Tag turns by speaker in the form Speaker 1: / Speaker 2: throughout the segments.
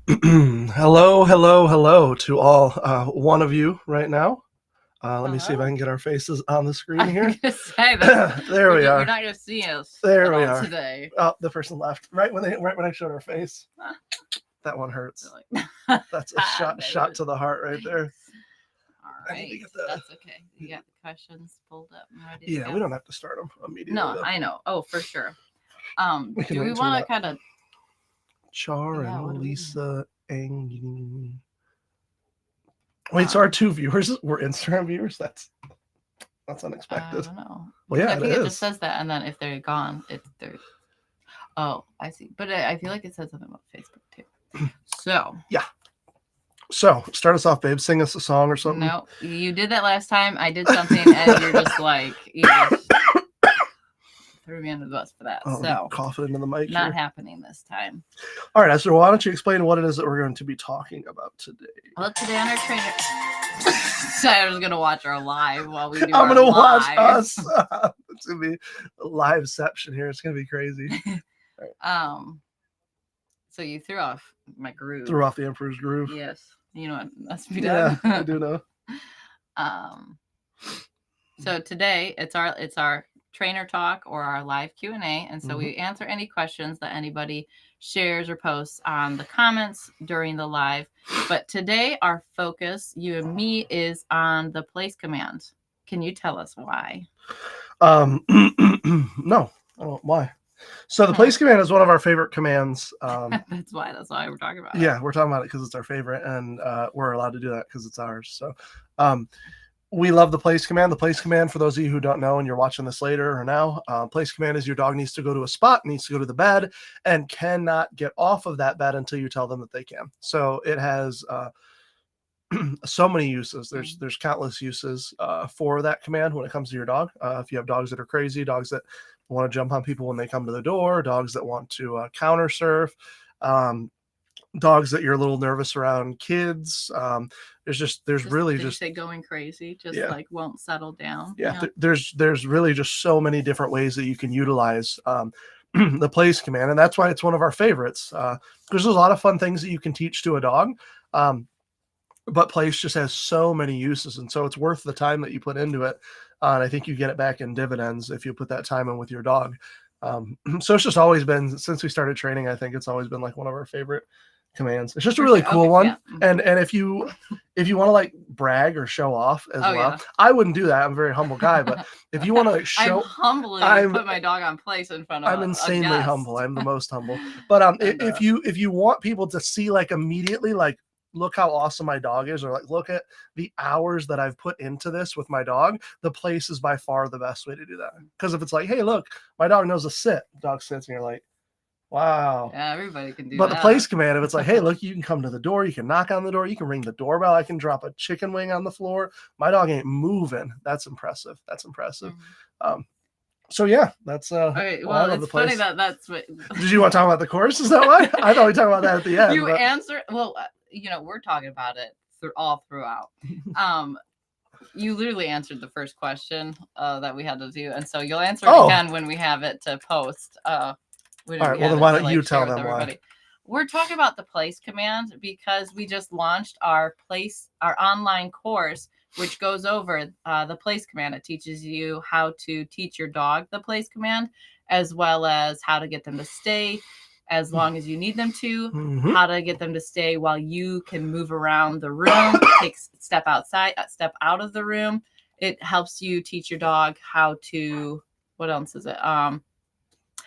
Speaker 1: Hello to all one of you right now. Let me see if I
Speaker 2: Hello.
Speaker 1: can get our faces on the screen
Speaker 2: I
Speaker 1: here.
Speaker 2: was gonna say that
Speaker 1: There we
Speaker 2: you're
Speaker 1: are.
Speaker 2: not gonna see us
Speaker 1: There
Speaker 2: at
Speaker 1: we
Speaker 2: all
Speaker 1: are.
Speaker 2: today.
Speaker 1: Oh, the person left right when I showed our face.
Speaker 2: Ah,
Speaker 1: That one hurts.
Speaker 2: really.
Speaker 1: That's a shot
Speaker 2: Maybe.
Speaker 1: to the heart right there.
Speaker 2: Thanks. All
Speaker 1: I need to
Speaker 2: right,
Speaker 1: get the.
Speaker 2: that's okay. You got the questions pulled up and ready to
Speaker 1: Yeah, we
Speaker 2: go.
Speaker 1: don't have to start them immediately
Speaker 2: No,
Speaker 1: though.
Speaker 2: I know. Oh, for sure.
Speaker 1: We can
Speaker 2: Do
Speaker 1: wait
Speaker 2: we
Speaker 1: until we
Speaker 2: want to
Speaker 1: got
Speaker 2: kind of?
Speaker 1: Char
Speaker 2: Yeah. What
Speaker 1: and
Speaker 2: do we?
Speaker 1: Lisa Ang. Wait, so our
Speaker 2: Um,
Speaker 1: two viewers were Instagram viewers? That's
Speaker 2: I
Speaker 1: unexpected.
Speaker 2: don't know
Speaker 1: Well,
Speaker 2: because
Speaker 1: yeah,
Speaker 2: I
Speaker 1: it
Speaker 2: think it just
Speaker 1: is.
Speaker 2: says that, and then if they're gone, it's they're. Oh, I see. But I feel like it said something about Facebook too. So
Speaker 1: Yeah. So start us off, babe. Sing us a song or something.
Speaker 2: no, you did that last time. I did something, and you're just like you just threw me under the bus for that.
Speaker 1: Oh,
Speaker 2: So
Speaker 1: coughing into the mic
Speaker 2: not
Speaker 1: here.
Speaker 2: happening this time.
Speaker 1: All right, Esther, why don't you explain what it is that we're going to be talking about today?
Speaker 2: Well, today on our trainer, so I was gonna watch our live while we do
Speaker 1: I'm
Speaker 2: our
Speaker 1: going to watch
Speaker 2: live.
Speaker 1: us. It's going to be a liveception here. It's going to be crazy.
Speaker 2: So you threw off my groove.
Speaker 1: Threw off the Emperor's Groove.
Speaker 2: Yes, you know what must be
Speaker 1: Yeah,
Speaker 2: done.
Speaker 1: I do know.
Speaker 2: So today it's our trainer talk or our live Q&A, and so we answer any questions that anybody shares or posts on the comments during the live. But today our focus, you and me, is on the place command. Can you tell us why?
Speaker 1: No, why? So the place command is one of our favorite commands.
Speaker 2: That's why we're talking about it.
Speaker 1: Yeah, we're talking about it because it's our favorite, and we're allowed to do that because it's ours. So we love the place command. The place command, for those of you who don't know and you're watching this later or now, place command is your dog needs to go to a spot, needs to go to the bed, and cannot get off of that bed until you tell them that they can. So it has so many uses. There's countless uses for that command when it comes to your dog. If you have dogs that are crazy, dogs that want to jump on people when they come to the door, dogs that want to counter surf, dogs that you're a little nervous around, kids. There's really just
Speaker 2: say going crazy, just
Speaker 1: yeah.
Speaker 2: like won't settle down.
Speaker 1: Yeah, there's really just so many different ways that you can utilize the place command, and that's why it's one of our favorites. There's a lot of fun things that you can teach to a dog. But place just has so many uses, and so it's worth the time that you put into it. And I think you get it back in dividends if you put that time in with your dog. So it's just always been, since we started training, I think it's always been like one of our favorite commands. It's just a really cool one. Yeah. And if you want to like brag or show off as well, yeah. I wouldn't do that. I'm a very humble guy, but if you want to show,
Speaker 2: I put my dog on place in front of.
Speaker 1: I'm insanely humble. I'm the most humble. But if you want people to see like immediately like, look how awesome my dog is, or like, look at the hours that I've put into this with my dog, the place is by far the best way to do that. Because if it's like, hey, look, my dog knows to sit, the dog sits, and you're like, wow.
Speaker 2: Yeah, everybody can do
Speaker 1: that. But the place command, if it's like, hey, look, you can come to the door, you can knock on the door, you can ring the doorbell, I can drop a chicken wing on the floor, my dog ain't moving. That's impressive. Mm-hmm. So yeah, that's
Speaker 2: okay. Well, it's funny that's what.
Speaker 1: Did you want to talk about the course? Is that why? I thought we talked about that at the end.
Speaker 2: You answer well. We're talking about it all throughout. You literally answered the first question that we had to do, and so you'll answer it again when we have it to post.
Speaker 1: All right. Well, then why don't you tell them why?
Speaker 2: We're talking about the place command because we just launched our online course, which goes over the place command. It teaches you how to teach your dog the place command, as well as how to get them to stay as long as you need them to, how to get them to stay while you can move around the room, step out of the room. It helps you teach your dog how to, what else is it? How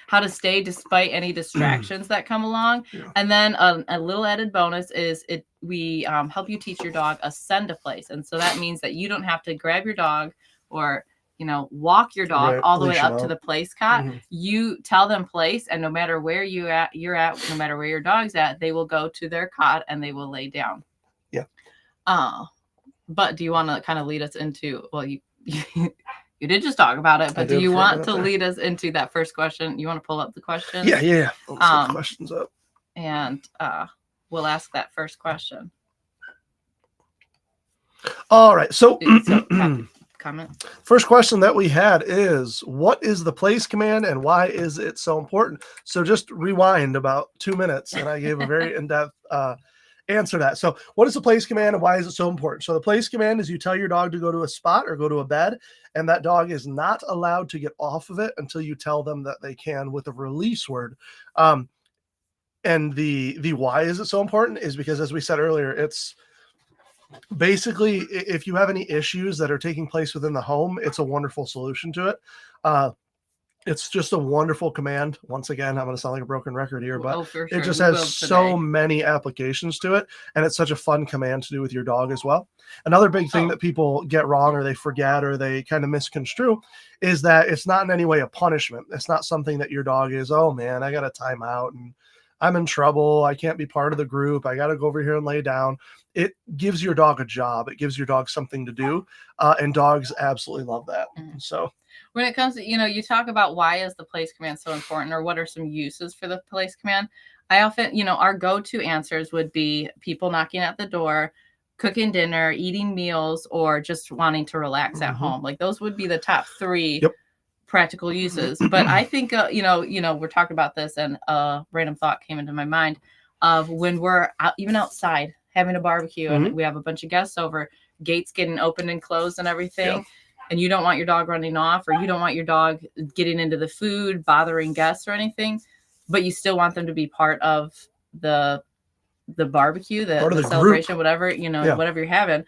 Speaker 2: to stay despite any distractions that come along. Yeah. And then a little added bonus is we help you teach your dog ascend a place. And so that means that you don't have to grab your dog or walk your dog all the way up to the place cot. Mm-hmm. You tell them place, and no matter where you're at, no matter where your dog's at, they will go to their cot and they will lay down.
Speaker 1: Yeah.
Speaker 2: But do you want to kind of lead us into, well, you did just talk about it, but do you want to lead us into that first question? You want to pull up the question?
Speaker 1: Yeah. Let's put the questions up.
Speaker 2: And we'll ask that first question.
Speaker 1: All right. So
Speaker 2: comment.
Speaker 1: First question that we had is, what is the place command and why is it so important? So just rewind about 2 minutes, and I gave a very in-depth answer that. So what is a place command and why is it so important? So the place command is you tell your dog to go to a spot or go to a bed, and that dog is not allowed to get off of it until you tell them that they can with a release word. And the why is it so important is because, as we said earlier, it's basically, if you have any issues that are taking place within the home, it's a wonderful solution to it. It's just a wonderful command. Once again, I'm going to sound like a broken record here, but
Speaker 2: for
Speaker 1: it just
Speaker 2: We will
Speaker 1: has so
Speaker 2: today.
Speaker 1: many applications to it, and it's such a fun command to do with your dog as well. Another big thing that people get wrong or they forget or they kind of misconstrue is that it's not in any way a punishment. It's not something that your dog is, oh man, I got a timeout and I'm in trouble. I can't be part of the group. I got to go over here and lay down. It gives your dog a job. It gives your dog something to do. And dogs absolutely love that. So
Speaker 2: when it comes to, you talk about why is the place command so important, or what are some uses for the place command? I often, our go-to answers would be people knocking at the door, cooking dinner, eating meals, or just wanting to relax at home. Like those would be the top three practical uses. But I think, we're talking about this, and a random thought came into my mind of when we're out, even outside having a barbecue and we have a bunch of guests over, gates getting opened and closed and everything. And you don't want your dog running off, or you don't want your dog getting into the food, bothering guests or anything, but you still want them to be part of the barbecue, the celebration, group. Whatever, whatever you're having.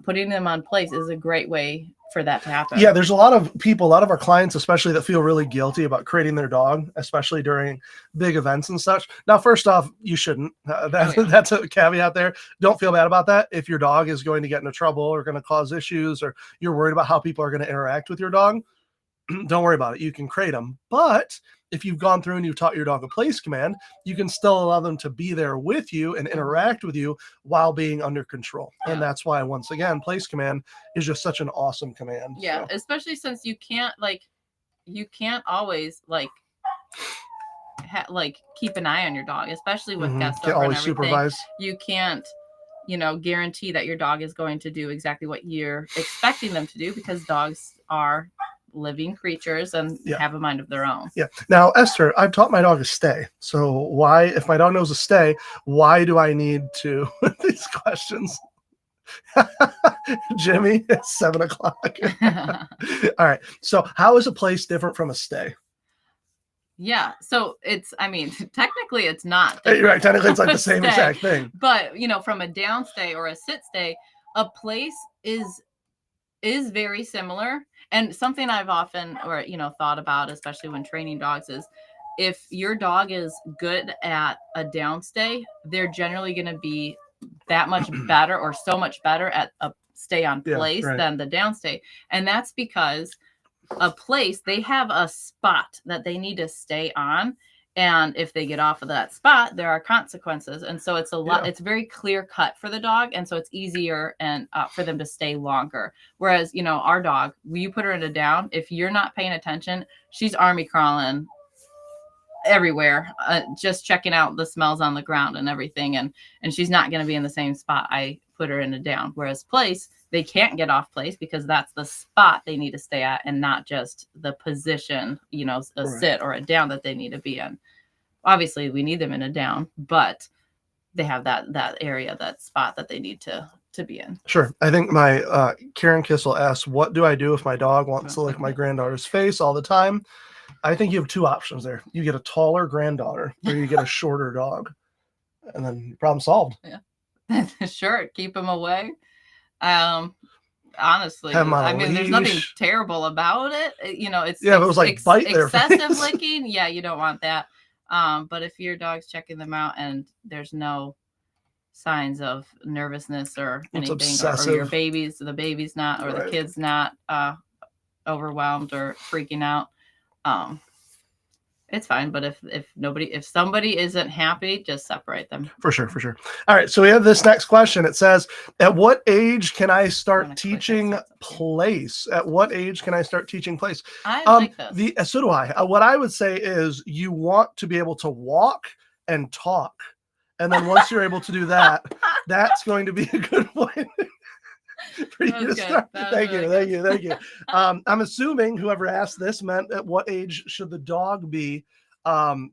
Speaker 2: Putting them on place is a great way for that to happen.
Speaker 1: Yeah, there's a lot of people, a lot of our clients, especially, that feel really guilty about creating their dog, especially during big events and such. Now, first off, you shouldn't. That's a caveat there. Don't feel bad about that. If your dog is going to get into trouble or going to cause issues, or you're worried about how people are going to interact with your dog, don't worry about it. You can create them. But if you've gone through and you've taught your dog a place command, you can still allow them to be there with you and interact with you while being under control. And that's why, once again, place command is just such an awesome command.
Speaker 2: Yeah, so. Especially since you can't always keep an eye on your dog, especially with guests over
Speaker 1: always
Speaker 2: and everything.
Speaker 1: Supervise.
Speaker 2: You can't guarantee that your dog is going to do exactly what you're expecting them to do, because dogs are living creatures and have a mind of their own. Yeah.
Speaker 1: Now, Esther, I've taught my dog a stay. So why, if my dog knows a stay, why do I need to these questions? Jimmy, it's 7:00. All right. So how is a place different from a stay?
Speaker 2: Yeah. So technically it's not.
Speaker 1: You're right. Technically it's like the same exact thing.
Speaker 2: But, from a down stay or a sit stay, a place is very similar. And something I've often thought about, especially when training dogs, is if your dog is good at a downstay, they're generally going to be that much better, or so much better at a stay on place than the downstay. And that's because a place, they have a spot that they need to stay on. And if they get off of that spot, there are consequences. And so it's it's very clear cut for the dog. And so it's easier and for them to stay longer. Whereas, our dog, when you put her in a down, if you're not paying attention, she's army crawling everywhere, just checking out the smells on the ground and everything. And she's not going to be in the same spot I put her in a down. Whereas place, they can't get off place because that's the spot they need to stay at, and not just the position, a sit or a down that they need to be in. Obviously, we need them in a down, but they have that area, that spot that they need to be in.
Speaker 1: Sure. I think my Karen Kissel asks, what do I do if my dog wants to lick my granddaughter's face all the time? I think you have two options there. You get a taller granddaughter, or you get a shorter dog, and then problem solved.
Speaker 2: Yeah. Sure. Keep them away. Honestly, there's nothing terrible about it. It's
Speaker 1: if it was like bite their
Speaker 2: excessive
Speaker 1: face.
Speaker 2: licking. Yeah, you don't want that. But if your dog's checking them out and there's no signs of nervousness or anything, or your the baby's not, or the kid's not overwhelmed or freaking out, it's fine. But if somebody isn't happy, just separate them.
Speaker 1: For sure. All right. So we have this next question. It says, at what age can I start teaching place? At what age can I start teaching place?
Speaker 2: I like this.
Speaker 1: So do I. What I would say is you want to be able to walk and talk. And then once you're able to do that, that's going to be a good point. For you to start. Thank you. I'm assuming whoever asked this meant at what age should the dog be? What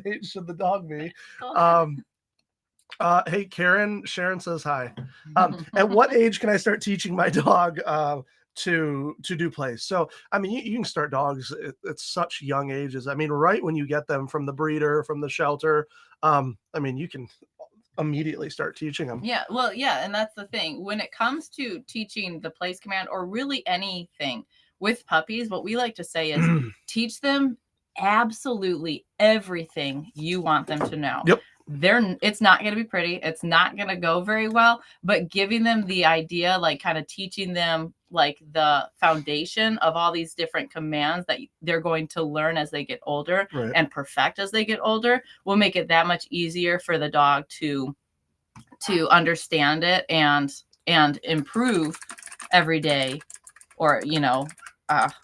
Speaker 1: age should the dog be? Hey, Sharon says hi. At what age can I start teaching my dog to do plays? So, I mean, you can start dogs at such young ages. I mean, right when you get them from the breeder, from the shelter. I mean, you can immediately start teaching them.
Speaker 2: Yeah, well, yeah, and that's the thing. When it comes to teaching the place command or really anything with puppies, what we like to say is teach them absolutely everything you want them to know.
Speaker 1: Yep.
Speaker 2: It's not going to be pretty. It's not going to go very well, but giving them the idea, like kind of teaching them like the foundation of all these different commands that they're going to learn as they get older
Speaker 1: Right.
Speaker 2: and perfect as they get older will make it that much easier for the dog to understand it and improve every day, or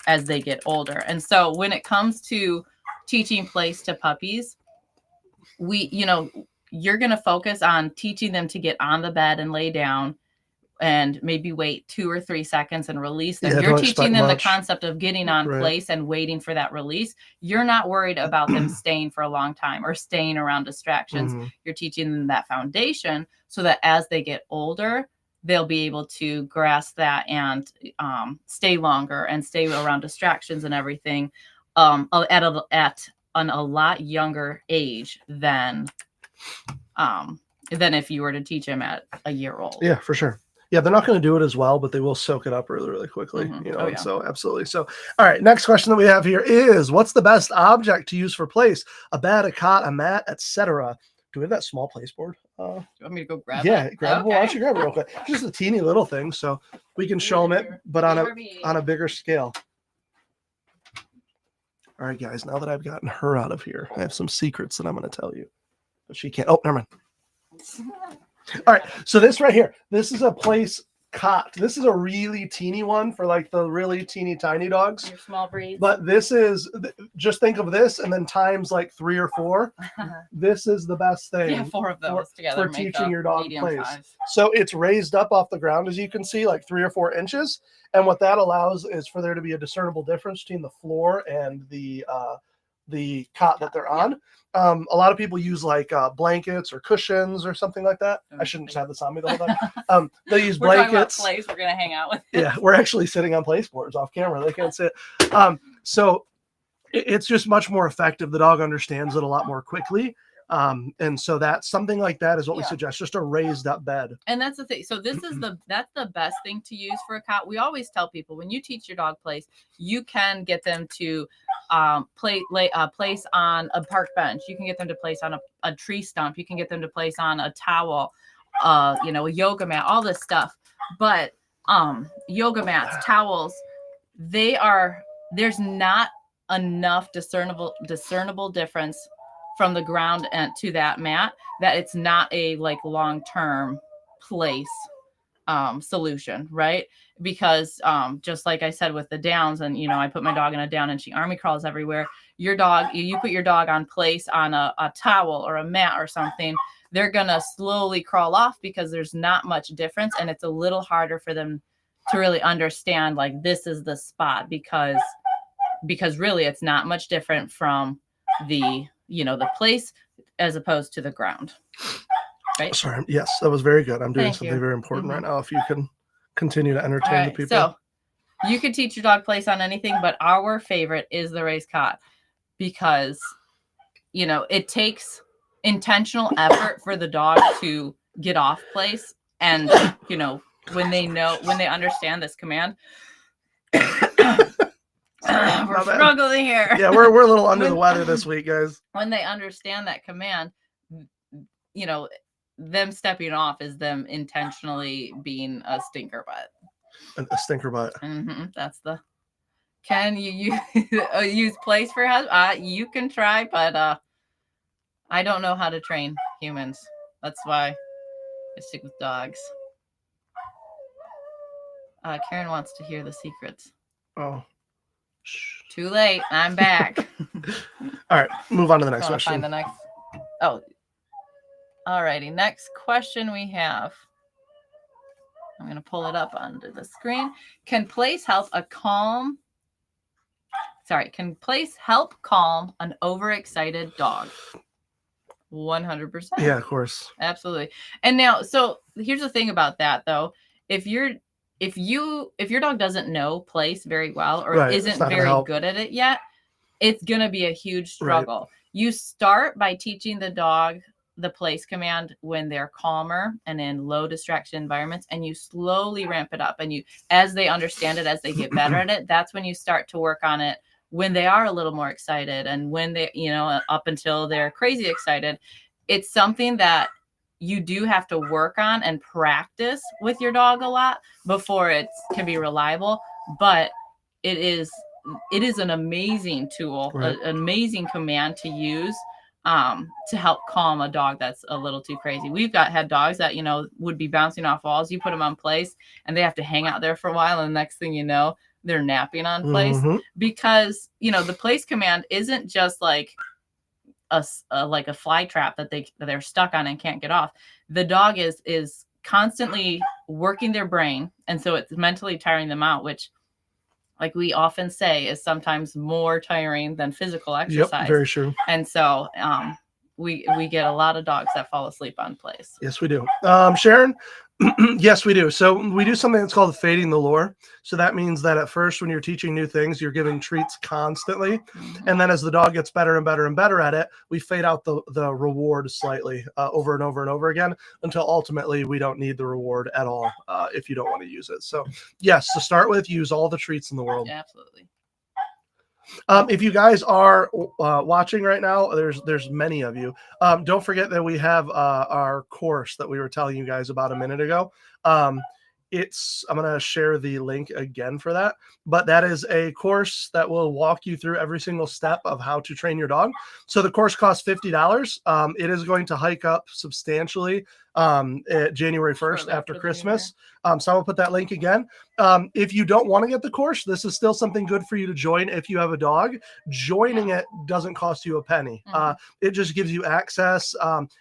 Speaker 2: as they get older. And so when it comes to teaching place to puppies, you're going to focus on teaching them to get on the bed and lay down and maybe wait 2 or 3 seconds and release them.
Speaker 1: Yeah,
Speaker 2: You're
Speaker 1: don't
Speaker 2: teaching
Speaker 1: expect
Speaker 2: them
Speaker 1: much.
Speaker 2: the concept of getting on
Speaker 1: Right.
Speaker 2: place and waiting for that release. You're not worried about them staying for a long time or staying around distractions.
Speaker 1: Mhm.
Speaker 2: You're teaching them that foundation so that as they get older, they'll be able to grasp that and stay longer and stay around distractions and everything at a lot younger age than if you were to teach them at a year old.
Speaker 1: Yeah, for sure. Yeah, they're not going to do it as well, but they will soak it up really, really quickly.
Speaker 2: Mhm.
Speaker 1: Oh, yeah. So absolutely. So, all right. Next question that we have here is: what's the best object to use for place? A bed, a cot, a mat, etc. Do we have that small place board?
Speaker 2: Do you want me to go grab
Speaker 1: Yeah,
Speaker 2: it?
Speaker 1: grab.
Speaker 2: Okay.
Speaker 1: Well, why don't you grab it real quick? Just a teeny little thing, so we can show them it, but on a bigger scale. All right, guys. Now that I've gotten her out of here, I have some secrets that I'm going to tell you, but she can't. Oh, never mind. All right, so this right here, this is a place cot. This is a really teeny one for like the really teeny tiny dogs.
Speaker 2: Your small breeds.
Speaker 1: But this is, just think of this and then times like 3 or 4. This is the best thing.
Speaker 2: Yeah, 4 of those together
Speaker 1: for teaching your dog plays.
Speaker 2: Size.
Speaker 1: So it's raised up off the ground, as you can see, like 3 or 4 inches. And what that allows is for there to be a discernible difference between the floor and the cot that they're on. A lot of people use like blankets or cushions or something like that. I shouldn't just have this on me the whole time. They use
Speaker 2: We're talking about
Speaker 1: blankets.
Speaker 2: place we're gonna hang out with.
Speaker 1: Yeah, we're actually sitting on place boards off camera. They can't see it. So it's just much more effective. The dog understands it a lot more quickly. And so that's something like that is what we suggest, just a raised up bed.
Speaker 2: And that's the thing. So this is that's the best thing to use for a cot. We always tell people when you teach your dog place, you can get them to place on a park bench. You can get them to place on a tree stump. You can get them to place on a towel, a yoga mat, all this stuff. But yoga mats, towels, there's not enough discernible difference from the ground and to that mat that it's not a like long-term place solution, right? Because just like I said with the downs, and I put my dog in a down and she army crawls everywhere. Your dog, you put your dog on place on a towel or a mat or something, they're gonna slowly crawl off because there's not much difference, and it's a little harder for them to really understand like this is the spot because really it's not much different from the the place as opposed to the ground. Right?
Speaker 1: Sorry. Yes, that was very good. I'm doing
Speaker 2: Thank
Speaker 1: something
Speaker 2: you.
Speaker 1: very important right now. If you can continue to entertain the people.
Speaker 2: So you could teach your dog place on anything, but our favorite is the raised cot because, it takes intentional effort for the dog to get off place. And, when they understand this command, we're struggling here.
Speaker 1: Yeah, we're a little under the weather this week, guys.
Speaker 2: When they understand that command, them stepping off is them intentionally being a stinker butt.
Speaker 1: A stinker butt.
Speaker 2: Mm-hmm. That's the. Can you use place for you can try, but I don't know how to train humans. That's why I stick with dogs. Karen wants to hear the secrets.
Speaker 1: Oh.
Speaker 2: Too late. I'm back.
Speaker 1: All right, move on to the next question.
Speaker 2: Find the next. Oh. Alrighty. Next question we have. I'm going to pull it up onto the screen. Can place help calm an overexcited dog? 100%.
Speaker 1: Yeah, of course.
Speaker 2: Absolutely. And now, so here's the thing about that though. If your dog doesn't know place very well or
Speaker 1: Right, it's
Speaker 2: isn't
Speaker 1: not gonna
Speaker 2: very
Speaker 1: help.
Speaker 2: good at it yet, it's going to be a huge
Speaker 1: Right.
Speaker 2: struggle. You start by teaching the dog the place command when they're calmer and in low distraction environments, and you slowly ramp it up. And you, as they understand it, as they get better at it, that's when you start to work on it when they are a little more excited and when they, up until they're crazy excited. It's something that you do have to work on and practice with your dog a lot before it can be reliable. But it is an amazing tool,
Speaker 1: Right.
Speaker 2: an amazing command to use to help calm a dog that's a little too crazy. We've had dogs that, would be bouncing off walls. You put them on place and they have to hang out there for a while. And the next thing you know, they're napping on place because, the place command isn't just like like a fly trap that they're stuck on and can't get off. The dog is constantly working their brain. And so it's mentally tiring them out, which, like we often say, is sometimes more tiring than physical exercise.
Speaker 1: Yep, very true.
Speaker 2: And so we get a lot of dogs that fall asleep on place.
Speaker 1: Yes, we do. Sharon, yes, we do. So we do something that's called fading the lure. So that means that at first, when you're teaching new things, you're giving treats constantly. And then as the dog gets better and better and better at it, we fade out the reward slightly over and over and over again until ultimately we don't need the reward at all if you don't want to use it. So yes, to start with, use all the treats in the world.
Speaker 2: Yeah, absolutely.
Speaker 1: If you guys are watching right now, there's many of you. Don't forget that we have our course that we were telling you guys about a minute ago. I'm going to share the link again for that, but that is a course that will walk you through every single step of how to train your dog. So the course costs $50. It is going to hike up substantially at January 1st after Christmas. So I'll put that link again. If you don't want to get the course, this is still something good for you to join. If you have a dog, joining it doesn't cost you a penny. It just gives you access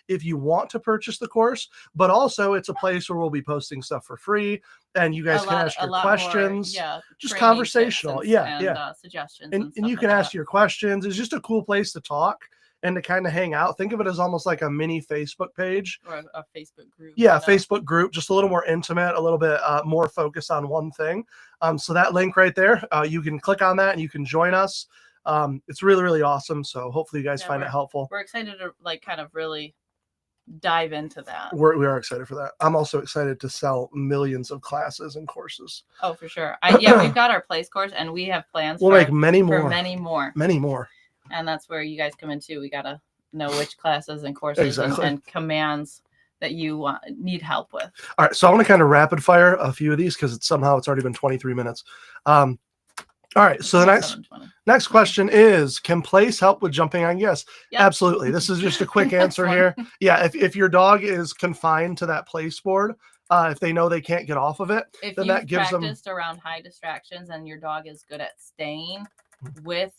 Speaker 1: if you want to purchase the course, but also it's a place where we'll be posting stuff for free and you guys can ask your questions.
Speaker 2: More,
Speaker 1: just conversational.
Speaker 2: Suggestions.
Speaker 1: And you can ask your questions. It's just a cool place to talk and to kind of hang out. Think of it as almost like a mini Facebook page
Speaker 2: or a Facebook group.
Speaker 1: Yeah, Facebook group, just a little more intimate, a little bit more focused on one thing. So that link right there, you can click on that and you can join us. It's really, really awesome. So hopefully you guys find it helpful.
Speaker 2: We're excited to kind of really dive into that.
Speaker 1: We are excited for that. I'm also excited to sell millions of classes and courses.
Speaker 2: Oh, for sure. We've got our place course and we have plans.
Speaker 1: We'll make many more.
Speaker 2: Many more. And that's where you guys come in too. We got to know which classes and courses and commands that you need help with. All
Speaker 1: right. So I want to kind of rapid fire a few of these because it's already been 23 minutes. All right. So the next question is, can place help with jumping on? Yes, absolutely. This is just a quick answer here. Yeah. If your dog is confined to that place board, if they know they can't get off of it, then that gives them.
Speaker 2: If you've practiced around high distractions and your dog is good at staying with,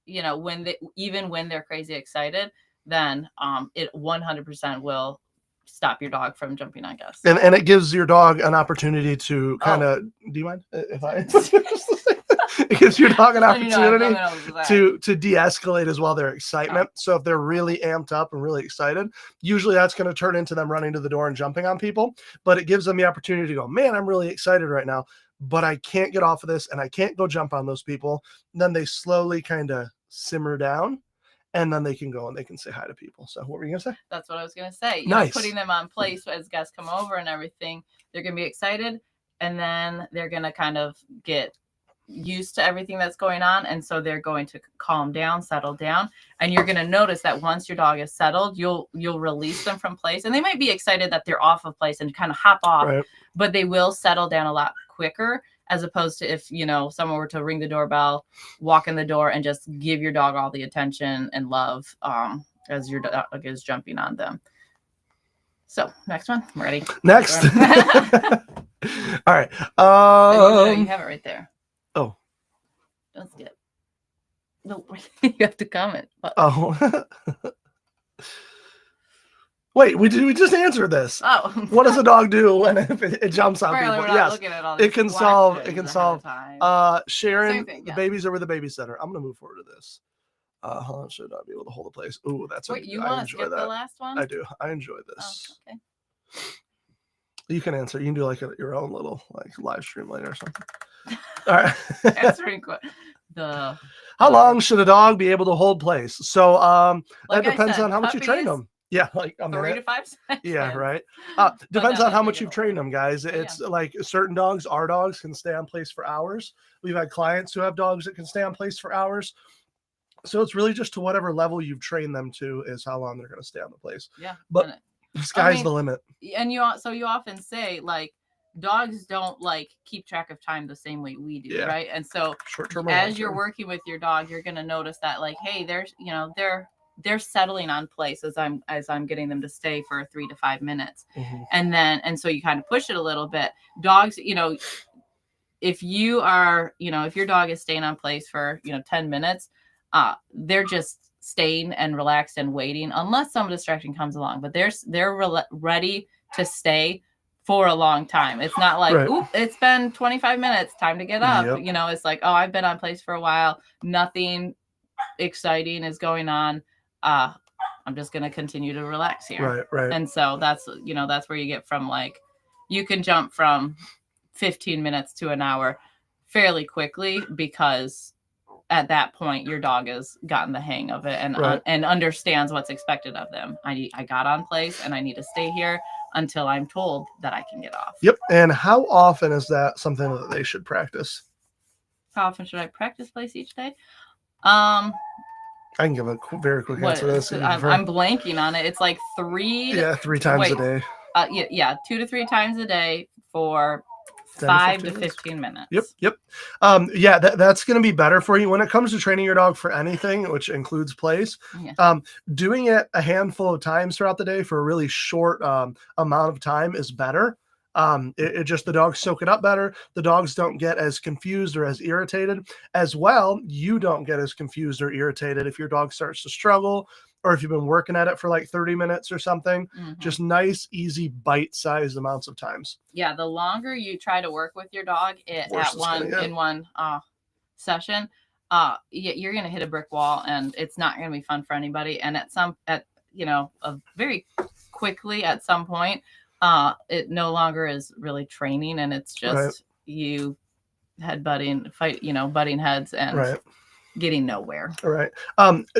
Speaker 2: even when they're crazy excited, then it 100% will stop your dog from jumping on Gus.
Speaker 1: And it gives your dog an opportunity to kind of. Do you mind if I? It gives your dog an opportunity to de-escalate as well their excitement. So if they're really amped up and really excited, usually that's going to turn into them running to the door and jumping on people. But it gives them the opportunity to go, man, I'm really excited right now, but I can't get off of this and I can't go jump on those people. And then they slowly kind of simmer down. And then they can go and they can say hi to people. So what were you going to say?
Speaker 2: That's what I was going to say.
Speaker 1: Nice.
Speaker 2: Putting them on place as guests come over and everything, they're going to be excited. And then they're going to kind of get used to everything that's going on. And so they're going to calm down, settle down. And you're going to notice that once your dog is settled, you'll release them from place. And they might be excited that they're off of place and kind of hop off, but they will settle down a lot quicker. As opposed to if, someone were to ring the doorbell, walk in the door and just give your dog all the attention and love as your dog is jumping on them. So next one, I'm ready.
Speaker 1: Next. All right.
Speaker 2: You have it right there.
Speaker 1: Oh.
Speaker 2: Don't skip. No, you have to comment.
Speaker 1: Oh. Wait, we just answered this.
Speaker 2: Oh,
Speaker 1: what does a dog do when it jumps on people? Yes, it can solve. Sharon, the babies are with the babysitter. I'm going to move forward to this. How long should I be able to hold a place? Ooh, that's
Speaker 2: Wait, you
Speaker 1: I
Speaker 2: want to
Speaker 1: enjoy
Speaker 2: skip the
Speaker 1: that.
Speaker 2: last one?
Speaker 1: I do. I enjoy
Speaker 2: Oh,
Speaker 1: this.
Speaker 2: okay.
Speaker 1: You can answer. You can do like your own little like live stream later or something. All right.
Speaker 2: Answering the
Speaker 1: How long should a dog be able to hold place? So
Speaker 2: like
Speaker 1: that
Speaker 2: I
Speaker 1: depends
Speaker 2: said,
Speaker 1: on how much you train
Speaker 2: puppies,
Speaker 1: them. Yeah, like a
Speaker 2: 3 to
Speaker 1: minute.
Speaker 2: 5 seconds.
Speaker 1: Yeah, right.
Speaker 2: But
Speaker 1: Depends
Speaker 2: then
Speaker 1: on how
Speaker 2: as we
Speaker 1: much
Speaker 2: get
Speaker 1: you've trained
Speaker 2: older-
Speaker 1: them, guys.
Speaker 2: yeah.
Speaker 1: It's like certain dogs, our dogs can stay on place for hours. We've had clients who have dogs that can stay on place for hours. So it's really just to whatever level you've trained them to is how long they're going to stay on the place.
Speaker 2: Yeah.
Speaker 1: But
Speaker 2: and
Speaker 1: the sky's the
Speaker 2: mean,
Speaker 1: limit.
Speaker 2: And you often say like dogs don't like keep track of time the same way we do,
Speaker 1: Yeah.
Speaker 2: right? And so
Speaker 1: Short-term or
Speaker 2: as you're
Speaker 1: long-term.
Speaker 2: working with your dog, you're going to notice that like, hey, there's, they're settling on place as I'm getting them to stay for 3 to 5 minutes.
Speaker 1: Mhm.
Speaker 2: And so you kind of push it a little bit. Dogs, if you are, if your dog is staying on place for, 10 minutes, they're just staying and relaxed and waiting unless some distraction comes along, but they're ready to stay for a long time. It's not like,
Speaker 1: Right.
Speaker 2: oop, it's been 25 minutes, time to get up.
Speaker 1: Yep.
Speaker 2: It's like, oh, I've been on place for a while. Nothing exciting is going on. I'm just going to continue to relax here.
Speaker 1: Right.
Speaker 2: And so that's where you get from like, you can jump from 15 minutes to an hour fairly quickly because at that point your dog has gotten the hang of it and
Speaker 1: Right.
Speaker 2: and understands what's expected of them. I got on place and I need to stay here until I'm told that I can get off.
Speaker 1: Yep. And how often is that something that they should practice?
Speaker 2: How often should I practice place each day?
Speaker 1: I can give a very quick answer to this.
Speaker 2: I'm blanking on it. It's like 3
Speaker 1: times a day.
Speaker 2: 2 to 3 times a day for
Speaker 1: 10
Speaker 2: 5 to
Speaker 1: 15
Speaker 2: 15 minutes.
Speaker 1: Yep. That's going to be better for you when it comes to training your dog for anything, which includes place.
Speaker 2: Yeah.
Speaker 1: Doing it a handful of times throughout the day for a really short amount of time is better. It just, the dogs soak it up better. The dogs don't get as confused or as irritated as well. You don't get as confused or irritated if your dog starts to struggle or if you've been working at it for like 30 minutes or something.
Speaker 2: Mhm.
Speaker 1: Just nice, easy, bite-sized amounts of times.
Speaker 2: Yeah, the longer you try to work with your dog in one session, you're gonna hit a brick wall, and it's not gonna be fun for anybody. And very quickly at some point, it no longer is really training, and it's just you butting heads and getting nowhere.
Speaker 1: All right.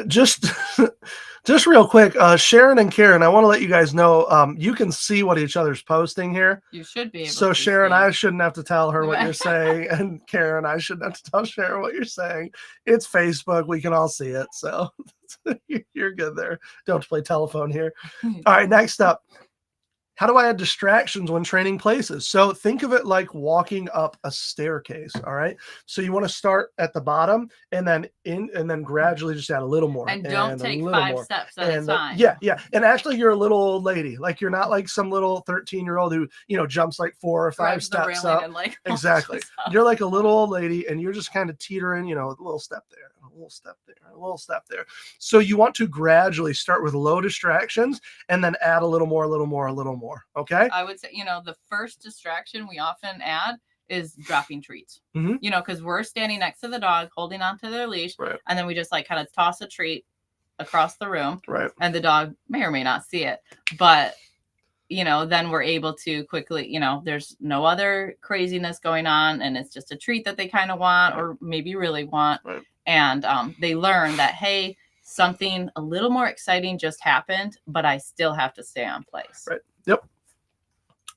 Speaker 1: Just real quick, Sharon and Karen, I want to let you guys know, you can see what each other's posting here.
Speaker 2: You should be able
Speaker 1: so
Speaker 2: to
Speaker 1: Sharon,
Speaker 2: see.
Speaker 1: I shouldn't have to tell her what you're saying, and Karen, I shouldn't have to tell Sharon what you're saying. It's Facebook. We can all see it. So you're good there. Don't have to play telephone here. All right. Next up. How do I add distractions when training places? So think of it like walking up a staircase. All right. So you want to start at the bottom and then gradually just add a little more.
Speaker 2: And don't take 5 steps at a time.
Speaker 1: Yeah. And actually, you're a little old lady. Like you're not like some little 13-year-old who, jumps like 4 or 5 steps up.
Speaker 2: And like
Speaker 1: exactly. You're like a little old lady and you're just kind of teetering, a little step there, a little step there, a little step there. So you want to gradually start with low distractions and then add a little more, a little more, a little more. Okay.
Speaker 2: I would say, the first distraction we often add is dropping treats,
Speaker 1: Mhm.
Speaker 2: Because we're standing next to the dog, holding onto their leash,
Speaker 1: Right.
Speaker 2: and then we just like kind of toss a treat across the room,
Speaker 1: Right.
Speaker 2: and the dog may or may not see it, but then we're able to quickly, there's no other craziness going on, and it's just a treat that they kind of want, or maybe really want, and they learn that, hey, something a little more exciting just happened, but I still have to stay on place.
Speaker 1: Right. Yep.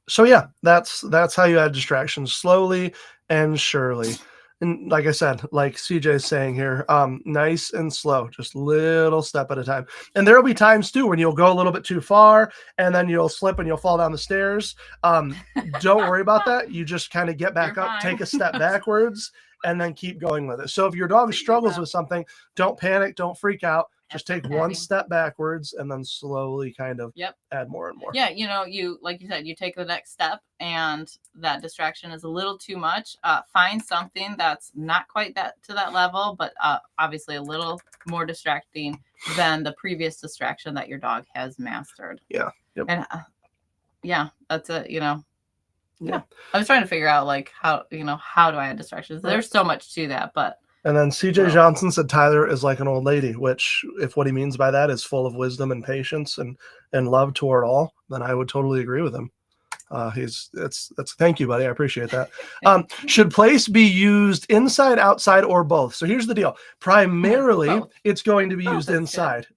Speaker 1: So yeah, that's how you add distractions, slowly and surely. And like I said, like CJ's saying here, nice and slow, just little step at a time. And there'll be times too when you'll go a little bit too far and then you'll slip and you'll fall down the stairs. Don't worry about that. You just kind of get back
Speaker 2: You're
Speaker 1: up,
Speaker 2: fine.
Speaker 1: take a step backwards, and then keep going with it. So if your dog struggles with something, don't panic, don't freak out. Just take one step backwards and then slowly kind of add more and more.
Speaker 2: Yeah, you like you said, you take the next step and that distraction is a little too much. Find something that's not quite to that level, but obviously a little more distracting than the previous distraction that your dog has mastered.
Speaker 1: Yeah. Yep.
Speaker 2: And that's it.
Speaker 1: Yeah.
Speaker 2: I was trying to figure out like how do I add distractions? There's so much to that, but
Speaker 1: And then CJ
Speaker 2: Well-
Speaker 1: Johnson said Tyler is like an old lady, which, if what he means by that is full of wisdom and patience and love toward all, then I would totally agree with him. That's thank you, buddy. I appreciate that. Should place be used inside, outside, or both? So here's the deal. Primarily,
Speaker 2: Both.
Speaker 1: it's going to be
Speaker 2: Both
Speaker 1: used
Speaker 2: is good.
Speaker 1: inside.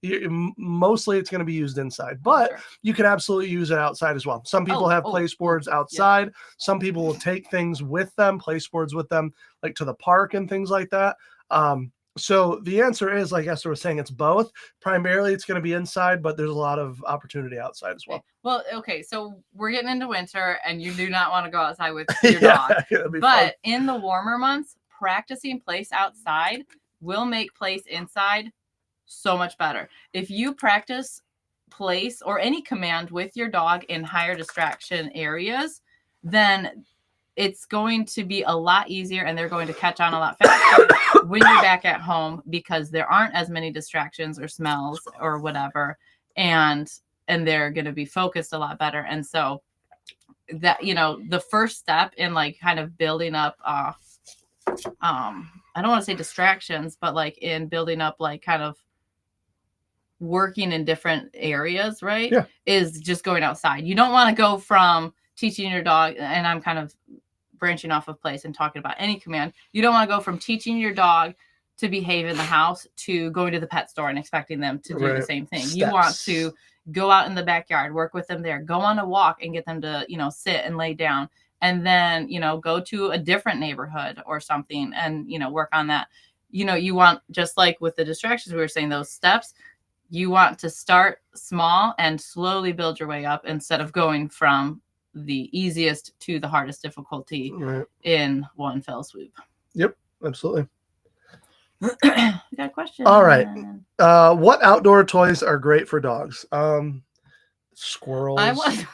Speaker 1: Mostly, it's going to be used inside, but
Speaker 2: Sure.
Speaker 1: you can absolutely use it outside as well. Some people have place boards outside. Some people will take things with them, place boards with them, like to the park and things like that. So the answer is, like Esther was saying, it's both. Primarily, it's going to be inside, but there's a lot of opportunity outside as well.
Speaker 2: Well, okay, so we're getting into winter, and you do not want to go outside with your dog.
Speaker 1: It'll be
Speaker 2: But
Speaker 1: fun.
Speaker 2: in the warmer months, practicing place outside will make place inside so much better. If you practice place or any command with your dog in higher distraction areas, then it's going to be a lot easier, and they're going to catch on a lot faster when you're back at home, because there aren't as many distractions or smells or whatever, and they're going to be focused a lot better. And so that, the first step in like kind of building up I don't want to say distractions, but like in building up like kind of working in different areas, right?
Speaker 1: Yeah.
Speaker 2: Is just going outside. You don't want to go from teaching your dog, and I'm kind of branching off of place and talking about any command. You don't want to go from teaching your dog to behave in the house to going to the pet store and expecting them to do the same thing. You want to go out in the backyard, work with them there, go on a walk and get them to, sit and lay down, and then, go to a different neighborhood or something and, work on that. You want, just like with the distractions, we were saying, those steps, you want to start small and slowly build your way up instead of going from the easiest to the hardest difficulty in one fell swoop.
Speaker 1: Yep, absolutely.
Speaker 2: You got a question?
Speaker 1: All right. What outdoor toys are great for dogs? Squirrels.
Speaker 2: I want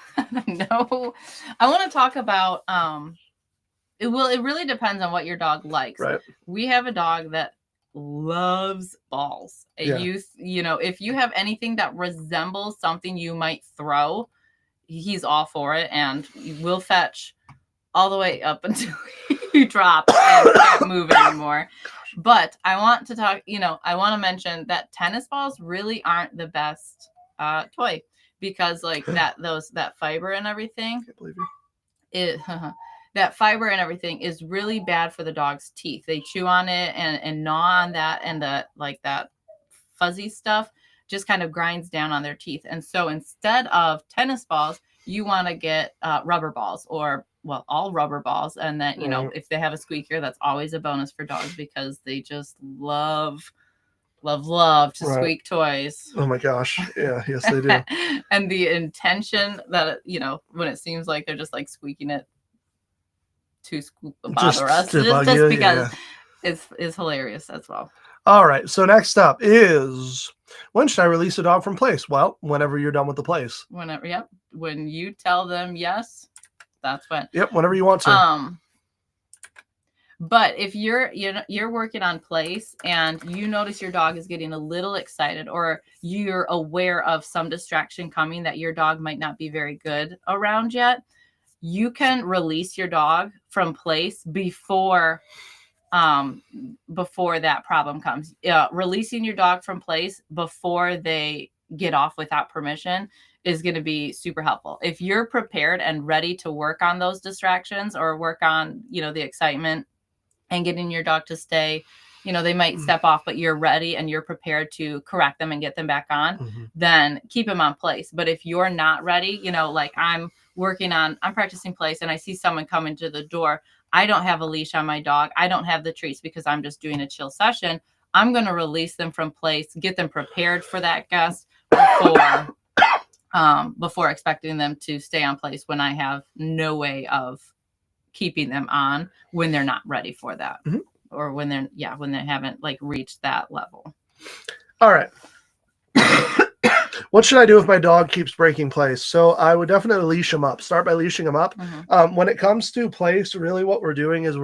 Speaker 2: to talk about it really depends on what your dog likes.
Speaker 1: Right.
Speaker 2: We have a dog that loves balls.
Speaker 1: Yeah.
Speaker 2: If you have anything that resembles something you might throw, he's all for it, and will fetch all the way up until you drop and can't move anymore. But I want to talk, I want to mention that tennis balls really aren't the best toy, because like that fiber and everything,
Speaker 1: Can't believe
Speaker 2: that fiber and everything is really bad for the dog's teeth. They chew on it and gnaw on that, and that fuzzy stuff just kind of grinds down on their teeth. And so instead of tennis balls, you want to get rubber balls, or all rubber balls. And then, if they have a squeaker, that's always a bonus for dogs, because they just love to squeak toys.
Speaker 1: Oh my gosh. Yeah. Yes, they do.
Speaker 2: And the intention that, when it seems like they're just like squeaking it to bother us, just because it's hilarious as well.
Speaker 1: All right. So next up is, when should I release a dog from place? Well, whenever you're done with the place.
Speaker 2: Whenever, yep. When you tell them yes, that's when.
Speaker 1: Yep. Whenever you want to.
Speaker 2: But if you're working on place and you notice your dog is getting a little excited, or you're aware of some distraction coming that your dog might not be very good around yet, you can release your dog from place before that problem comes. Releasing your dog from place before they get off without permission is going to be super helpful. If you're prepared and ready to work on those distractions, or work on, the excitement and getting your dog to stay, they might step off, but you're ready and you're prepared to correct them and get them back on, then keep them on place. But if you're not ready, like I'm practicing place and I see someone come into the door, I don't have a leash on my dog, I don't have the treats because I'm just doing a chill session, I'm going to release them from place, get them prepared for that guest before expecting them to stay on place when I have no way of keeping them on when they're not ready for that, or when they haven't reached that level.
Speaker 1: All right. What should I do if my dog keeps breaking place? So I would definitely leash him up. Start by leashing him up. When it comes to place, really what we're doing is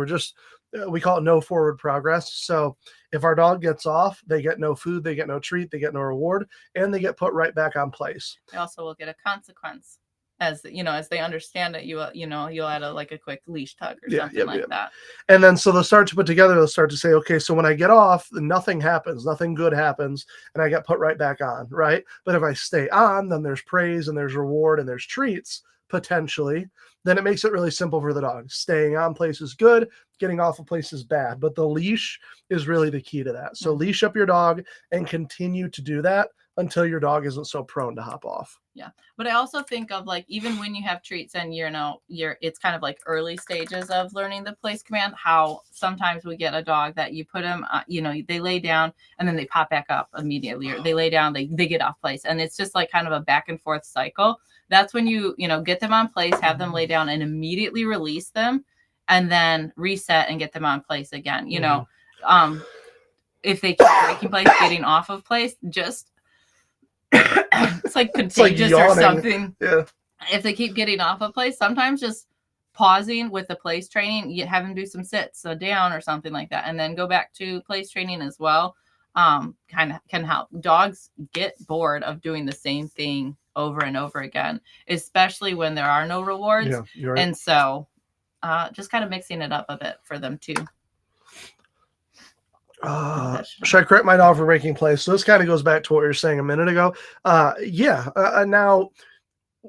Speaker 1: we call it no forward progress. So if our dog gets off, they get no food, they get no treat, they get no reward, and they get put right back on place.
Speaker 2: They also will get a consequence. as as they understand it, you'll add a quick leash tug or
Speaker 1: Yeah,
Speaker 2: something
Speaker 1: yep,
Speaker 2: like
Speaker 1: yep.
Speaker 2: that.
Speaker 1: And then so they'll start to put together, they'll start to say, okay, so when I get off, nothing happens, nothing good happens, and I get put right back on, right? But if I stay on, then there's praise and there's reward and there's treats potentially. Then it makes it really simple for the dog. Staying on place is good, getting off a place is bad. But the leash is really the key to that. So leash up your dog and continue to do that until your dog isn't so prone to hop off.
Speaker 2: Yeah. But I also think of like, even when you have treats and it's kind of like early stages of learning the place command, how sometimes we get a dog that you put them, they lay down and then they pop back up immediately, or they lay down, they get off place. And it's just like kind of a back and forth cycle. That's when you get them on place, have them lay down and immediately release them, and then reset and get them on place again. If they keep breaking place, getting off of place, just it's like contagious or something.
Speaker 1: Yeah.
Speaker 2: If they keep getting off a place, sometimes just pausing with the place training, you have them do some sits, down or something like that, and then go back to place training as well. Kind of can help. Dogs get bored of doing the same thing over and over again, especially when there are no rewards.
Speaker 1: Yeah, you're right.
Speaker 2: And so just kind of mixing it up a bit for them too.
Speaker 1: Should I correct my dog for breaking place? So this kind of goes back to what you were saying a minute ago. Now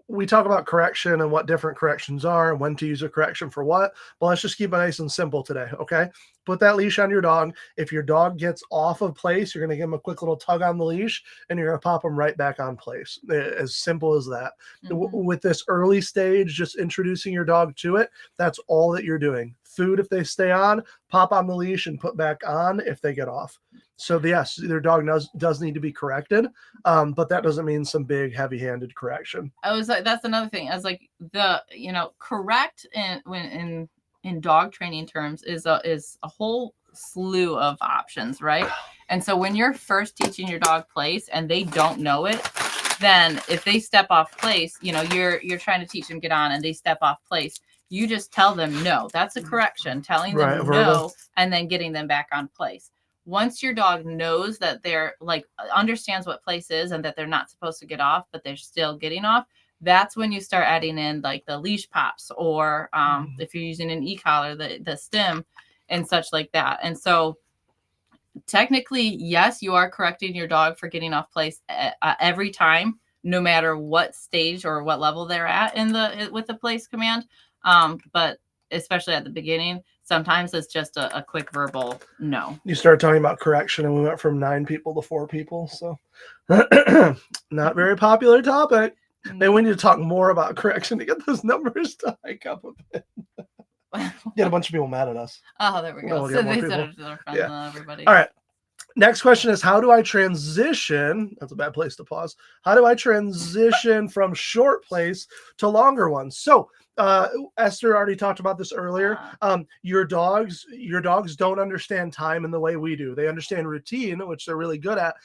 Speaker 1: we talk about correction and what different corrections are and when to use a correction for what. But let's just keep it nice and simple today, okay? Put that leash on your dog. If your dog gets off of place, you're going to give him a quick little tug on the leash and you're going to pop him right back on place. As simple as that. With this early stage, just introducing your dog to it, that's all that you're doing. Food if they stay on, pop on the leash and put back on if they get off. So yes, their dog does need to be corrected, but that doesn't mean some big heavy-handed correction.
Speaker 2: That's another thing. As like the correct in dog training terms is a whole slew of options, right? And so when you're first teaching your dog place and they don't know it, then if they step off place, you're trying to teach them get on and they step off place. You just tell them no. That's a correction. Telling them no and then getting them back on place. Once your dog knows that they're understands what place is and that they're not supposed to get off, but they're still getting off, that's when you start adding in like the leash pops or if you're using an e-collar, the stim and such like that. And so technically, yes, you are correcting your dog for getting off place every time, no matter what stage or what level they're at with the place command. But especially at the beginning, sometimes it's just a quick verbal no.
Speaker 1: You started talking about correction and we went from 9 people to 4 people. So not very popular topic. Maybe we need to talk more about correction to get those numbers to hike up a bit. Get a bunch of people mad at us.
Speaker 2: Oh, there we go. So they said they're friends with everybody.
Speaker 1: All right. Next question is, how do I transition? That's a bad place to pause. How do I transition from short place to longer ones? So Esther already talked about this earlier. Your dogs don't understand time in the way we do. They understand routine, which they're really good at.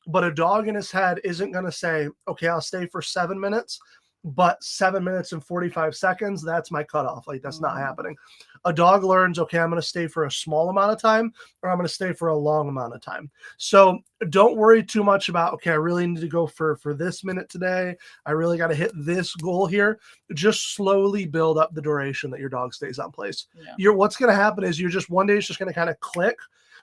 Speaker 1: But a dog in his head isn't going to say, okay, I'll stay for 7 minutes, but 7 minutes and 45 seconds, that's my cutoff. Like, that's not happening. A dog learns, okay, I'm going to stay for a small amount of time or I'm going to stay for a long amount of time. So don't worry too much about, okay, I really need to go for this minute today. I really got to hit this goal here. Just slowly build up the duration that your dog stays on place. Yeah. What's going to happen is one day it's just going to kind of click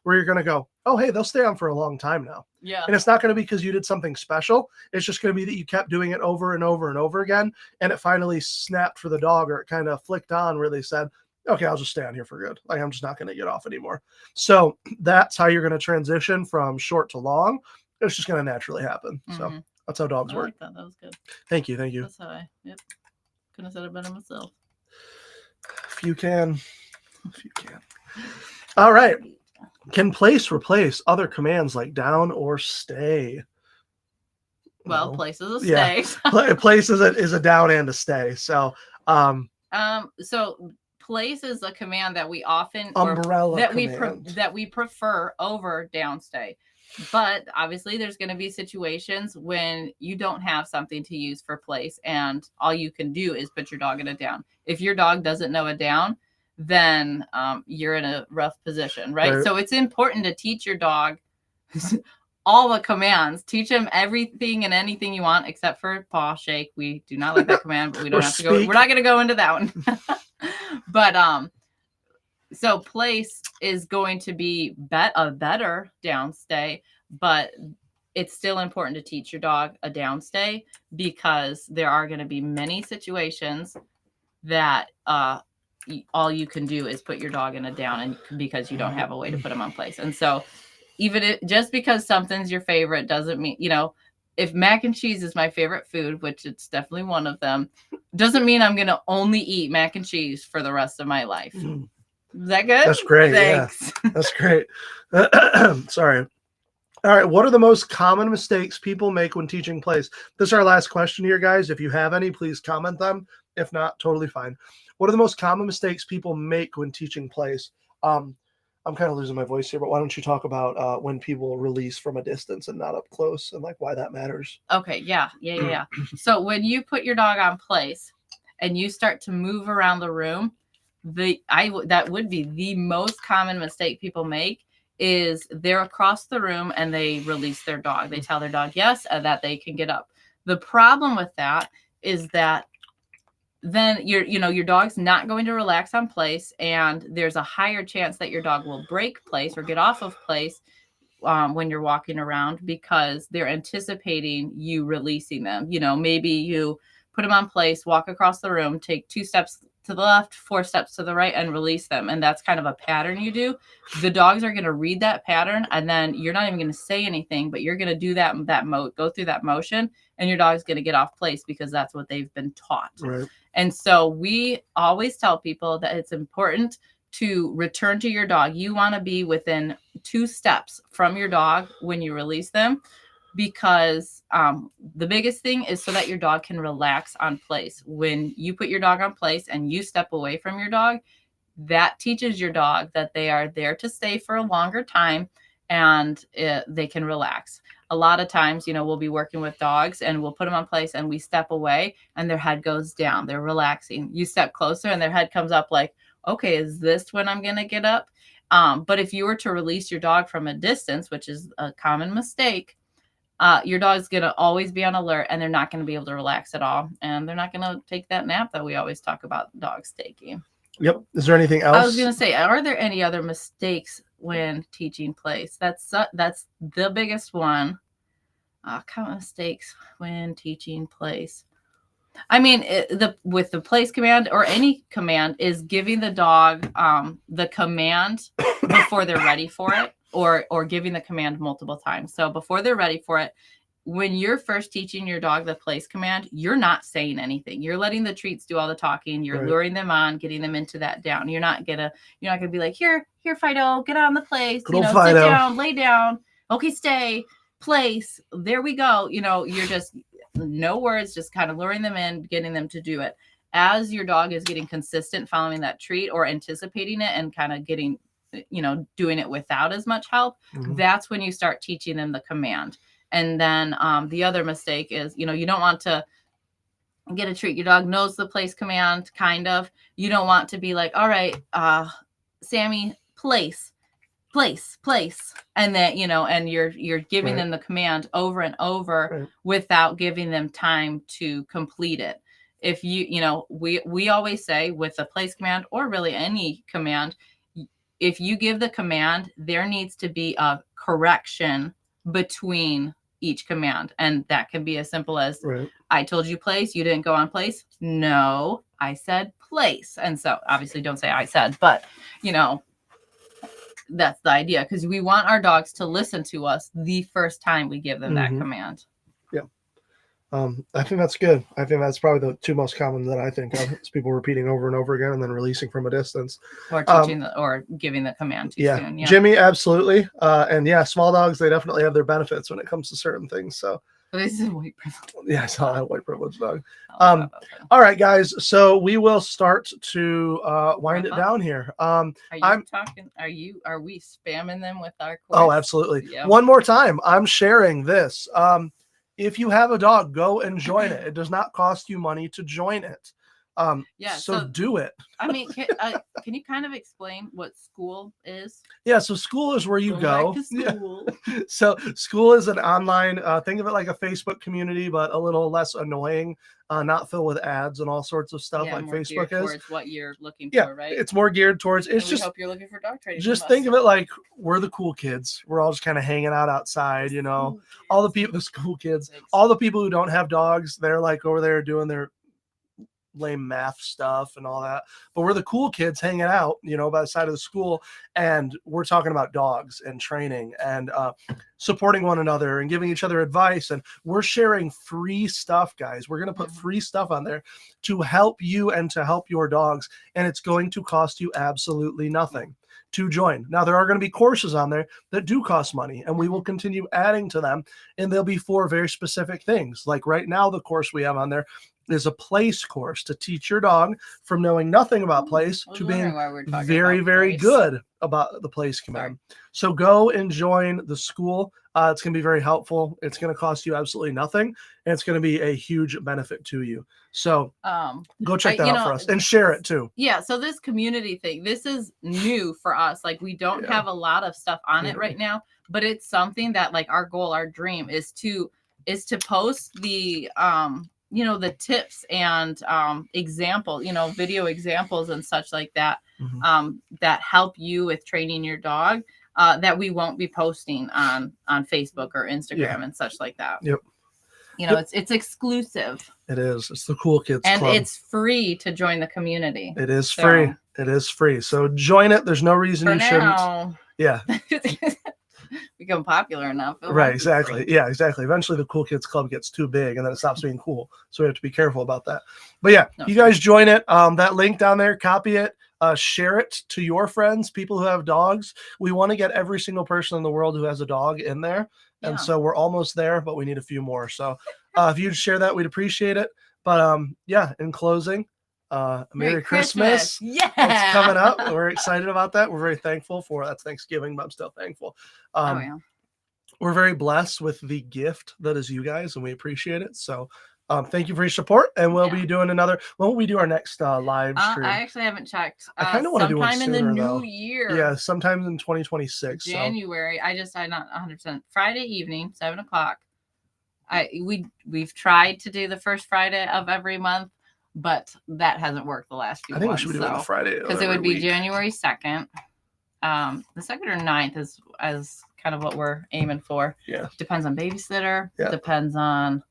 Speaker 1: where you're going to go, oh, hey, they'll stay on for a long time now.
Speaker 2: Yeah.
Speaker 1: And it's not going to be because you did something special. It's just going to be that you kept doing it over and over and over again. And it finally snapped for the dog, or it kind of flicked on where they said, okay, I'll just stay on here for good. Like, I'm just not going to get off anymore. So that's how you're going to transition from short to long. It's just going to naturally happen. So that's how dogs work.
Speaker 2: That was good.
Speaker 1: Thank you.
Speaker 2: That's how couldn't have said it better myself.
Speaker 1: If you can. All right. Can place replace other commands like down or stay?
Speaker 2: Well, no. Place is a stay.
Speaker 1: Yeah. Place is a down and a stay. So,
Speaker 2: so place is a command that we often
Speaker 1: that
Speaker 2: we prefer over down stay. But obviously, there's going to be situations when you don't have something to use for place, and all you can do is put your dog in a down. If your dog doesn't know a down, then you're in a rough position, right? So it's important to teach your dog all the commands. Teach them everything and anything you want except for paw shake. We do not like that command, but we don't
Speaker 1: Or
Speaker 2: have to go. We're not going to go into that one. But so place is going to be a better downstay, but it's still important to teach your dog a downstay because there are going to be many situations that all you can do is put your dog in a down, and because you don't have a way to put them on place. And so just because something's your favorite doesn't mean, if mac and cheese is my favorite food, which it's definitely one of them, doesn't mean I'm going to only eat mac and cheese for the rest of my life. Is that good?
Speaker 1: That's great.
Speaker 2: Thanks.
Speaker 1: Yeah, that's great. Sorry. All right. What are the most common mistakes people make when teaching place? This is our last question here, guys. If you have any, please comment them. If not, totally fine. What are the most common mistakes people make when teaching place? I'm kind of losing my voice here, but why don't you talk about when people release from a distance and not up close, and like why that matters?
Speaker 2: Okay. Yeah. So when you put your dog on place and you start to move around the room, that would be the most common mistake people make is they're across the room and they release their dog. They tell their dog yes, that they can get up. The problem with that is that then your dog's not going to relax on place, and there's a higher chance that your dog will break place or get off of place when you're walking around because they're anticipating you releasing them. Maybe you put them on place, walk across the room, take 2 steps to the left, 4 steps to the right, and release them. And that's kind of a pattern you do. The dogs are going to read that pattern, and then you're not even going to say anything, but you're going to do go through that motion, and your dog's going to get off place because that's what they've been taught.
Speaker 1: Right.
Speaker 2: And so we always tell people that it's important to return to your dog. You want to be within 2 steps from your dog when you release them, because the biggest thing is so that your dog can relax on place. When you put your dog on place and you step away from your dog, that teaches your dog that they are there to stay for a longer time, and they can relax. A lot of times, we'll be working with dogs and we'll put them on place and we step away and their head goes down. They're relaxing. You step closer and their head comes up like, okay, is this when I'm going to get up? But if you were to release your dog from a distance, which is a common mistake, your dog's going to always be on alert, and they're not going to be able to relax at all. And they're not going to take that nap that we always talk about dogs taking.
Speaker 1: Yep. Is there anything else?
Speaker 2: I was going to say, are there any other mistakes when teaching place? That's the biggest one. Common mistakes when teaching place. I mean, with the place command or any command is giving the dog the command before they're ready for it, or giving the command multiple times. So before they're ready for it, when you're first teaching your dog the place command, you're not saying anything. You're letting the treats do all the talking. You're luring them on, getting them into that down. You're not gonna be like, here, Fido, get on the place. Sit down, lay down. Okay, stay. Place. There we go. You're just no words, just kind of luring them in, getting them to do it. As your dog is getting consistent following that treat or anticipating it and kind of getting, doing it without as much help, that's when you start teaching them the command. And then the other mistake is, you don't want to get a treat. Your dog knows the place command, kind of. You don't want to be like, all right, Sammy, place. And then, and you're giving them the command over and over without giving them time to complete it. If we always say with the place command, or really any command, if you give the command, there needs to be a correction between each command. And that can be as simple as, I told you place, you didn't go on place. No, I said place. And so obviously don't say I said, but that's the idea, because we want our dogs to listen to us the first time we give them that command. Yeah.
Speaker 1: I think that's good. I think that's probably the 2 most common that I think of. It's people repeating over and over again and then releasing from a distance.
Speaker 2: Or teaching or giving the command too soon. Yeah.
Speaker 1: Jimmy, absolutely. And yeah, small dogs, they definitely have their benefits when it comes to certain things. So
Speaker 2: this is white privilege.
Speaker 1: Yeah, I saw that white privilege dog. All right, guys. So we will start to wind it down here. Are we spamming them with our course? Oh, absolutely. Yep. One more time. I'm sharing this. If you have a dog, go and join it. It does not cost you money to join it.
Speaker 2: Yeah,
Speaker 1: So
Speaker 2: so-
Speaker 1: do it.
Speaker 2: I mean, can you kind of explain what school is?
Speaker 1: Yeah. So school is where you
Speaker 2: Going
Speaker 1: go.
Speaker 2: back to
Speaker 1: Yeah.
Speaker 2: school.
Speaker 1: So school is an online, think of it like a Facebook community, but a little less annoying, not filled with ads and all sorts of stuff
Speaker 2: Yeah,
Speaker 1: like
Speaker 2: more
Speaker 1: Facebook
Speaker 2: geared
Speaker 1: is.
Speaker 2: towards what you're looking
Speaker 1: Yeah,
Speaker 2: for, right?
Speaker 1: it's more geared towards,
Speaker 2: And
Speaker 1: it's
Speaker 2: we
Speaker 1: just,
Speaker 2: hope you're looking for dog training.
Speaker 1: just
Speaker 2: from
Speaker 1: think
Speaker 2: us.
Speaker 1: of it like we're the cool kids. We're all just kind of hanging out outside, you know, all the people, the school kids,
Speaker 2: Thanks.
Speaker 1: all the people who don't have dogs, they're like over there doing their lame math stuff and all that, but we're the cool kids hanging out, you know, by the side of the school, and we're talking about dogs and training and supporting one another and giving each other advice, and we're sharing free stuff, guys. We're going to put
Speaker 2: Mhm.
Speaker 1: free stuff on there to help you and to help your dogs, and it's going to cost you absolutely nothing to join. Now, there are going to be courses on there that do cost money, and we will continue adding to them, and they'll be for very specific things. Like right now, the course we have on there is a place course to teach your dog from knowing nothing about place
Speaker 2: I was
Speaker 1: to
Speaker 2: wondering
Speaker 1: being
Speaker 2: why we're talking
Speaker 1: very,
Speaker 2: about
Speaker 1: very
Speaker 2: place.
Speaker 1: good about the place command. So go and join the school. It's going to be very helpful. It's going to cost you absolutely nothing, and it's going to be a huge benefit to you. So go check that out for us and share it too.
Speaker 2: Yeah, so this community thing, this is new for us. Like we don't
Speaker 1: Yeah.
Speaker 2: have a lot of stuff on it right now, but it's something that like our goal, our dream is to post the you know, the tips and example, you know, video examples and such like that,
Speaker 1: Mhm.
Speaker 2: that help you with training your dog, that we won't be posting on Facebook or Instagram and such like that.
Speaker 1: Yep.
Speaker 2: You know, it's exclusive.
Speaker 1: It is. It's the Cool Kids
Speaker 2: And
Speaker 1: Club.
Speaker 2: it's free to join the community.
Speaker 1: It is
Speaker 2: So-
Speaker 1: free. It is free. So join it. There's no reason
Speaker 2: For
Speaker 1: you shouldn't.
Speaker 2: now,
Speaker 1: Yeah.
Speaker 2: become popular enough. it
Speaker 1: Right.
Speaker 2: won't be
Speaker 1: Exactly.
Speaker 2: free.
Speaker 1: Yeah. Exactly. Eventually, the Cool Kids Club gets too big, and then it stops being cool. So we have to be careful about that. But yeah,
Speaker 2: No,
Speaker 1: you
Speaker 2: sure.
Speaker 1: guys join it. That link down there, copy it, share it to your friends, people who have dogs. We want to get every single person in the world who has a dog in there, and
Speaker 2: Yeah.
Speaker 1: so we're almost there, but we need a few more. So if you'd share that, we'd appreciate it. But yeah, in closing, Merry Christmas.
Speaker 2: Yeah.
Speaker 1: It's coming up. We're excited about that. We're very thankful for that's Thanksgiving, but I'm still thankful.
Speaker 2: Oh, yeah.
Speaker 1: We're very blessed with the gift that is you guys, and we appreciate it. So thank you for your support, and we'll be doing another. When will we do our next live stream?
Speaker 2: I actually haven't checked.
Speaker 1: I kinda wanna do one
Speaker 2: sometime in the
Speaker 1: sooner,
Speaker 2: new
Speaker 1: though.
Speaker 2: year.
Speaker 1: Yeah, sometime in 2026. So.
Speaker 2: January. I'm not 100%. Friday evening, 7:00. We've tried to do the first Friday of every month, but that hasn't worked the last few
Speaker 1: I think we
Speaker 2: months.
Speaker 1: should be doing a Friday
Speaker 2: because it
Speaker 1: every
Speaker 2: would be
Speaker 1: week.
Speaker 2: January 2nd. The 2nd or 9th is kind of what we're aiming for.
Speaker 1: Yeah.
Speaker 2: Depends on babysitter.
Speaker 1: Yeah.
Speaker 2: Depends on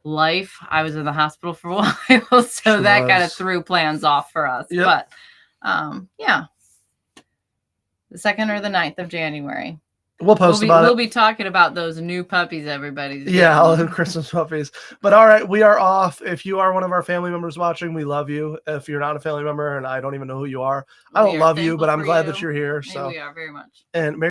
Speaker 2: life. I was in the hospital for a while, so
Speaker 1: She
Speaker 2: that kind of
Speaker 1: was.
Speaker 2: threw plans off for us.
Speaker 1: Yep.
Speaker 2: But yeah. The 2nd or the 9th of January.
Speaker 1: We'll post about
Speaker 2: We'll
Speaker 1: it.
Speaker 2: be talking about those new puppies everybody's
Speaker 1: Yeah, all
Speaker 2: getting.
Speaker 1: the Christmas puppies. But all right, we are off. If you are one of our family members watching, we love you. If you're not a family member, and I don't even know who you are, I
Speaker 2: We
Speaker 1: don't
Speaker 2: are
Speaker 1: love you, but
Speaker 2: thankful
Speaker 1: I'm
Speaker 2: for
Speaker 1: glad
Speaker 2: you.
Speaker 1: that you're here.
Speaker 2: And
Speaker 1: So
Speaker 2: we are very much.
Speaker 1: and Merry